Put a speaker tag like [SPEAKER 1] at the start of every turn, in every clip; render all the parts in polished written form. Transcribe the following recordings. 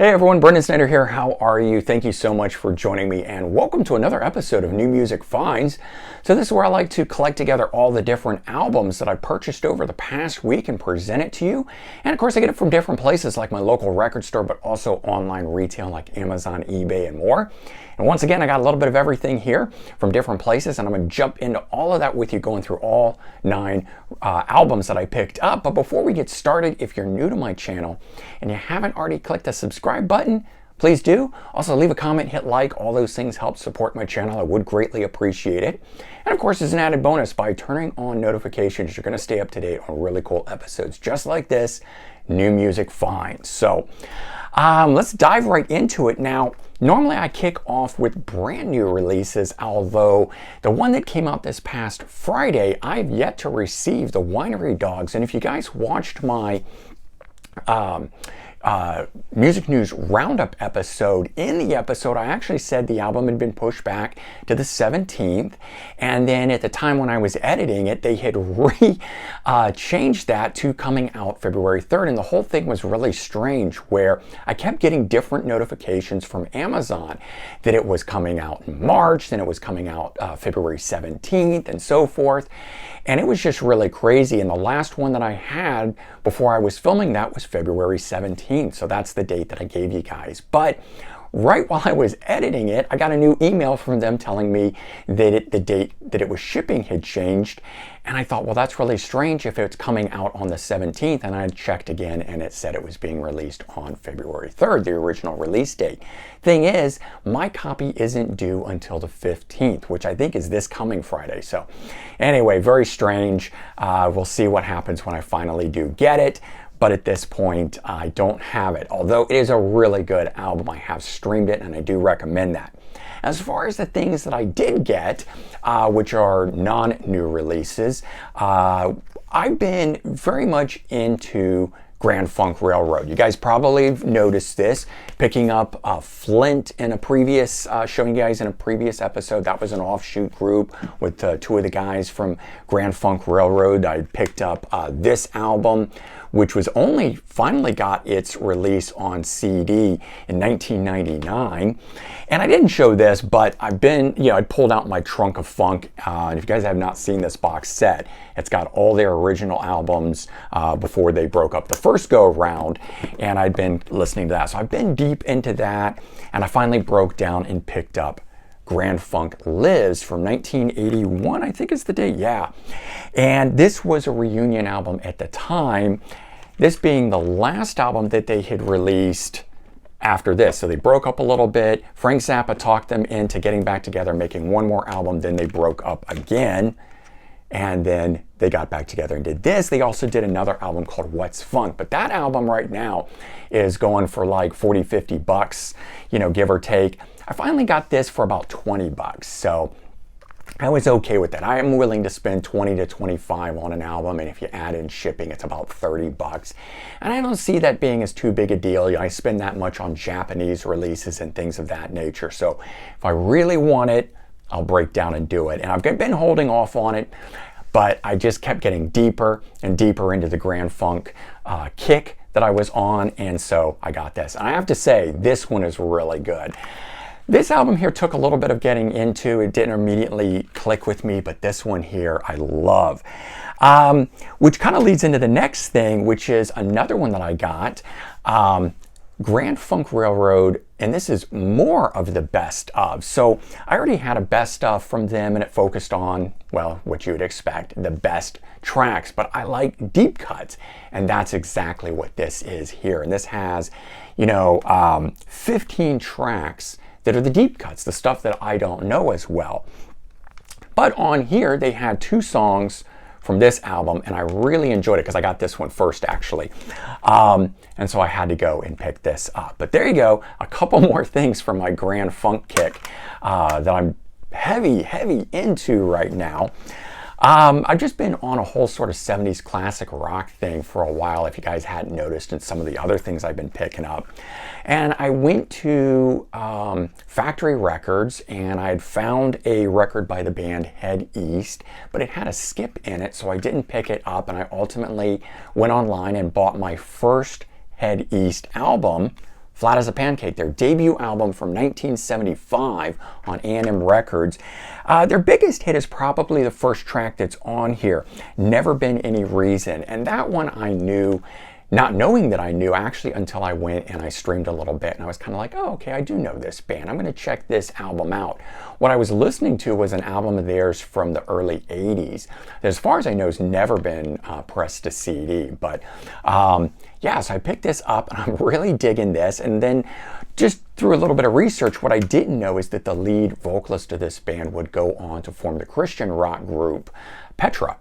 [SPEAKER 1] Hey everyone, Brendan Snyder here. How are you? Thank you so much for joining me and welcome to another episode of New Music Finds. So this is where I like to collect together all the different albums that I purchased over the past week and present it to you. And of course I get it from different places like my local record store, but also online retail like Amazon, eBay, and more. And once again, I got a little bit of everything here from different places, and I'm going to jump into all of that with you, going through all 9 albums that I picked up. But before we get started, if you're new to my channel and you haven't already clicked the subscribe button, please do. Also, leave a comment, hit like. All those things help support my channel. I would greatly appreciate it. And of course, as an added bonus, by turning on notifications, you're going to stay up to date on really cool episodes just like this, New Music Finds. So let's dive right into it. Now, normally I kick off with brand new releases, although the one that came out this past Friday, I've yet to receive, the Winery Dogs. And if you guys watched my Music News Roundup episode, in the episode I actually said the album had been pushed back to the 17th, and then at the time when I was editing it, they had changed that to coming out February 3rd, and the whole thing was really strange, where I kept getting different notifications from Amazon that it was coming out in March, then it was coming out February 17th, and so forth. And it was just really crazy. And the last one that I had before I was filming that was February 17th. So that's the date that I gave you guys. But right while I was editing it, I got a new email from them telling me that the date that it was shipping had changed. And I thought, well, that's really strange if it's coming out on the 17th. And I checked again and it said it was being released on February 3rd, the original release date. Thing is, my copy isn't due until the 15th, which I think is this coming Friday. So anyway, very strange. We'll see what happens when I finally do get it. But at this point, I don't have it. Although it is a really good album. I have streamed it and I do recommend that. As far as the things that I did get, which are non-new releases, I've been very much into Grand Funk Railroad. You guys probably have noticed this, picking up Flint in a previous, showing you guys in a previous episode. That was an offshoot group with 2 of the guys from Grand Funk Railroad. I picked up this album, which was only finally got its release on CD in 1999. And I didn't show this, but I've been, I pulled out my trunk of funk. And if you guys have not seen this box set, it's got all their original albums before they broke up the first go around. And I'd been listening to that. So I've been deep into that. And I finally broke down and picked up Grand Funk Lives from 1981, I think is the date, yeah. And this was a reunion album at the time, this being the last album that they had released after this. So they broke up a little bit. Frank Zappa talked them into getting back together, making one more album, then they broke up again. And then they got back together and did this. They also did another album called What's Funk. But that album right now is going for like 40, 50 bucks, give or take. I finally got this for about 20 bucks. So I was okay with that. I am willing to spend 20 to 25 on an album. And if you add in shipping, it's about 30 bucks. And I don't see that being as too big a deal. I spend that much on Japanese releases and things of that nature. So if I really want it, I'll break down and do it. And I've been holding off on it, but I just kept getting deeper and deeper into the Grand Funk kick that I was on. And so I got this. And I have to say, this one is really good. This album here took a little bit of getting into. It didn't immediately click with me, but this one here I love. Which kind of leads into the next thing, which is another one that I got. Grand Funk Railroad, and this is more of the best of. So I already had a best of from them, and it focused on, well, what you would expect, the best tracks, but I like deep cuts, and that's exactly what this is here. And this has, 15 tracks that are the deep cuts, the stuff that I don't know as well. But on here, they had 2 songs from this album, and I really enjoyed it because I got this one first, actually. And so I had to go and pick this up. But there you go, a couple more things from my Grand Funk kick that I'm heavy into right now. I've just been on a whole sort of 70s classic rock thing for a while, if you guys hadn't noticed, and some of the other things I've been picking up. And I went to Factory Records, and I had found a record by the band Head East, but it had a skip in it, so I didn't pick it up, and I ultimately went online and bought my first Head East album Flat as a Pancake, their debut album from 1975 on A&M Records. Their biggest hit is probably the first track that's on here, Never Been Any Reason. And that one I knew, not knowing that I knew actually until I went and I streamed a little bit, and I was kind of like, oh, okay, I do know this band. I'm going to check this album out. What I was listening to was an album of theirs from the early 80s that, as far as I know, has never been pressed to CD. But yeah, so I picked this up and I'm really digging this. And then just through a little bit of research, what I didn't know is that the lead vocalist of this band would go on to form the Christian rock group Petra.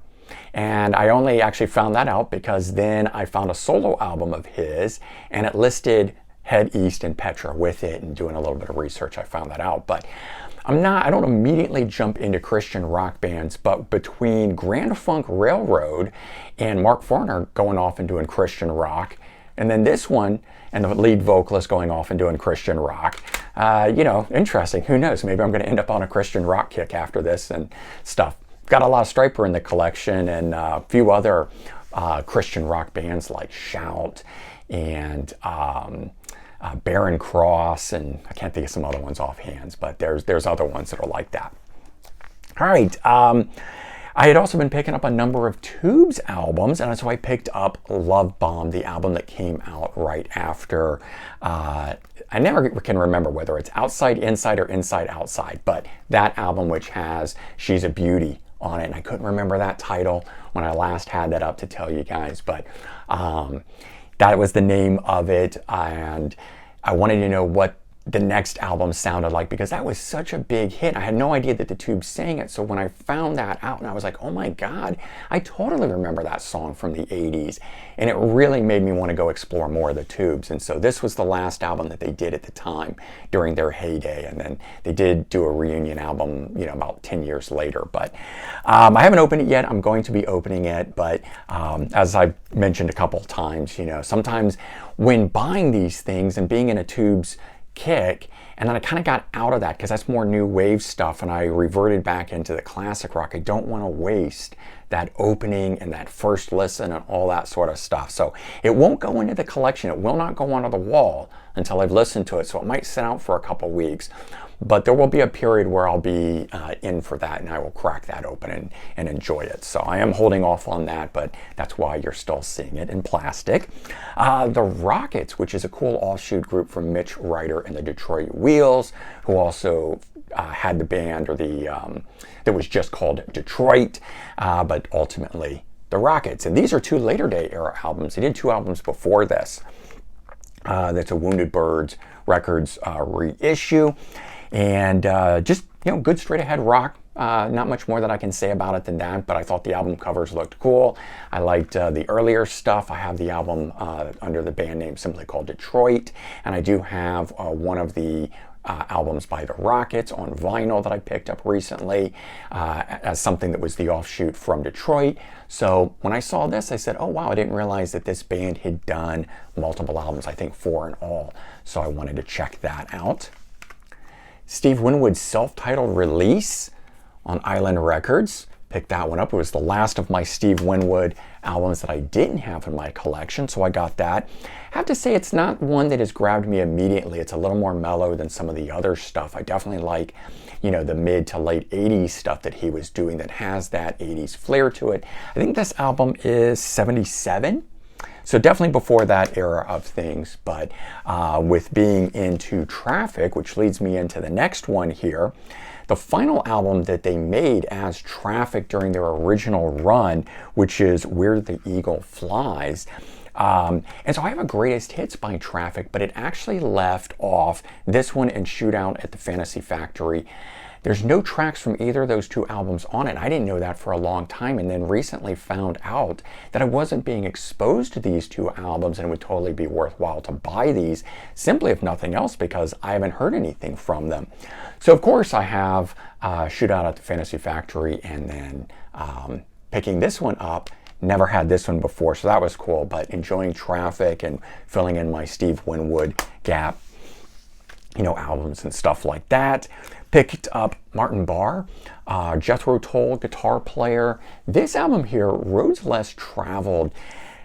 [SPEAKER 1] And I only actually found that out because then I found a solo album of his and it listed Head East and Petra with it, and doing a little bit of research I found that out. But I don't immediately jump into Christian rock bands, but between Grand Funk Railroad and Mark Farner going off and doing Christian rock, and then this one and the lead vocalist going off and doing Christian rock, you know, interesting. Who knows? Maybe I'm going to end up on a Christian rock kick after this and stuff. Got a lot of Stryper in the collection, and a few other Christian rock bands like Shout and Barren Cross, and I can't think of some other ones offhand, but there's other ones that are like that. All right. I had also been picking up a number of Tubes albums, and so I picked up Love Bomb, the album that came out right after. I never can remember whether it's Outside Inside or Inside Outside, but that album, which has She's a Beauty on it, and I couldn't remember that title when I last had that up to tell you guys, but that was the name of it, and I wanted to know what the next album sounded like because that was such a big hit. I had no idea that the Tubes sang it, so when I found that out and I was like, oh my god, I totally remember that song from the 80s, and it really made me want to go explore more of the Tubes. And so this was the last album that they did at the time during their heyday, and then they did do a reunion album, you know, about 10 years later. But I haven't opened it yet. I'm going to be opening it, but as I've mentioned a couple times, you know, sometimes when buying these things and being in a Tubes kick, and then I kind of got out of that because that's more new wave stuff, and I reverted back into the classic rock. I don't want to waste that opening and that first listen and all that sort of stuff. So it won't go into the collection. It will not go onto the wall until I've listened to it. So it might sit out for a couple weeks, but there will be a period where I'll be in for that, and I will crack that open and enjoy it. So I am holding off on that, but that's why you're still seeing it in plastic. The Rockets, which is a cool offshoot group from Mitch Ryder and the Detroit Wheels, who also had the band or that was just called Detroit, but ultimately the Rockets. And these are two Later Day era albums. They did two albums before this. That's a Wounded Birds Records reissue, and just, you know, good straight ahead rock. Not much more that I can say about it than that, but I thought the album covers looked cool. I liked the earlier stuff. I have the album under the band name simply called Detroit, and I do have one of the albums by the Rockets on vinyl that I picked up recently as something that was the offshoot from Detroit. So when I saw this, I said, oh wow, I didn't realize that this band had done multiple albums, I think 4 in all. So I wanted to check that out. Steve Winwood's self-titled release on Island Records. Picked that one up. It was the last of my Steve Winwood albums that I didn't have in my collection, so I got that. I have to say it's not one that has grabbed me immediately. It's a little more mellow than some of the other stuff. I definitely like, you know, the mid to late 80s stuff that he was doing that has that 80s flair to it. I think this album is 77. So definitely before that era of things, but with being into Traffic, which leads me into the next one here, the final album that they made as Traffic during their original run, which is Where the Eagle Flies. And so I have a greatest hits by Traffic, but it actually left off this one and Shootout at the Fantasy Factory. There's no tracks from either of those two albums on it. I didn't know that for a long time, and then recently found out that I wasn't being exposed to these two albums, and it would totally be worthwhile to buy these, simply if nothing else, because I haven't heard anything from them. So of course I have Shootout at the Fantasy Factory, and then picking this one up. Never had this one before, so that was cool, but enjoying Traffic and filling in my Steve Winwood gap, you know, albums and stuff like that. Picked up Martin Barre, Jethro Tull guitar player. This album here, Roads Less Traveled.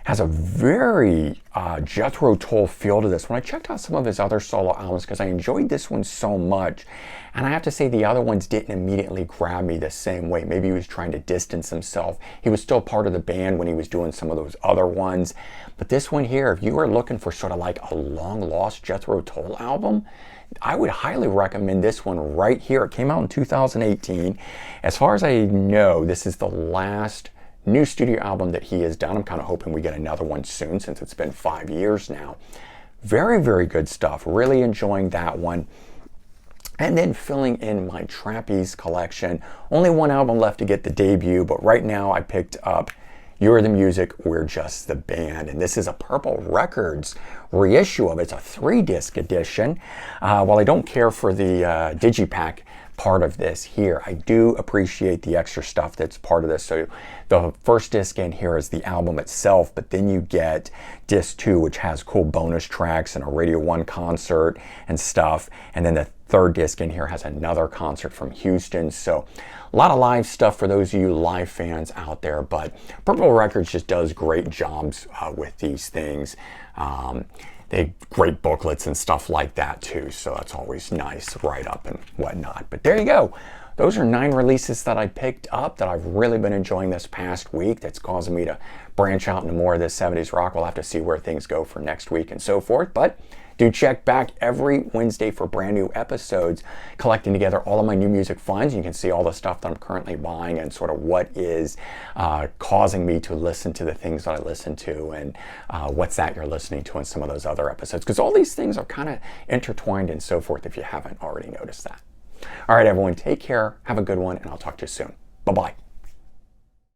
[SPEAKER 1] has a very Jethro Tull feel to this. When I checked out some of his other solo albums, because I enjoyed this one so much, and I have to say the other ones didn't immediately grab me the same way. Maybe he was trying to distance himself. He was still part of the band when he was doing some of those other ones. But this one here, if you are looking for sort of like a long-lost Jethro Tull album, I would highly recommend this one right here. It came out in 2018. As far as I know, this is the last new studio album that he has done. I'm kind of hoping we get another one soon since it's been 5 years now. Very, very good stuff. Really enjoying that one. And then filling in my Trapeze collection. Only one album left to get the debut, but right now I picked up You're the Music, We're Just the Band. And this is a Purple Records reissue of it. It's a 3-disc edition. While I don't care for the digipack part of this here, I do appreciate the extra stuff that's part of this. So the first disc in here is the album itself, but then you get disc 2, which has cool bonus tracks and a Radio 1 concert and stuff. And then the third disc in here has another concert from Houston. So a lot of live stuff for those of you live fans out there, but Purple Records just does great jobs with these things. They great booklets and stuff like that too, so that's always nice write-up and whatnot. But there you go. Those are 9 releases that I picked up that I've really been enjoying this past week. That's causing me to branch out into more of this 70s rock. We'll have to see where things go for next week and so forth. But do check back every Wednesday for brand new episodes, collecting together all of my new music finds. You can see all the stuff that I'm currently buying and sort of what is causing me to listen to the things that I listen to, and what's that you're listening to in some of those other episodes. Because all these things are kind of intertwined and so forth if you haven't already noticed that. All right, everyone, take care, have a good one, and I'll talk to you soon. Bye-bye.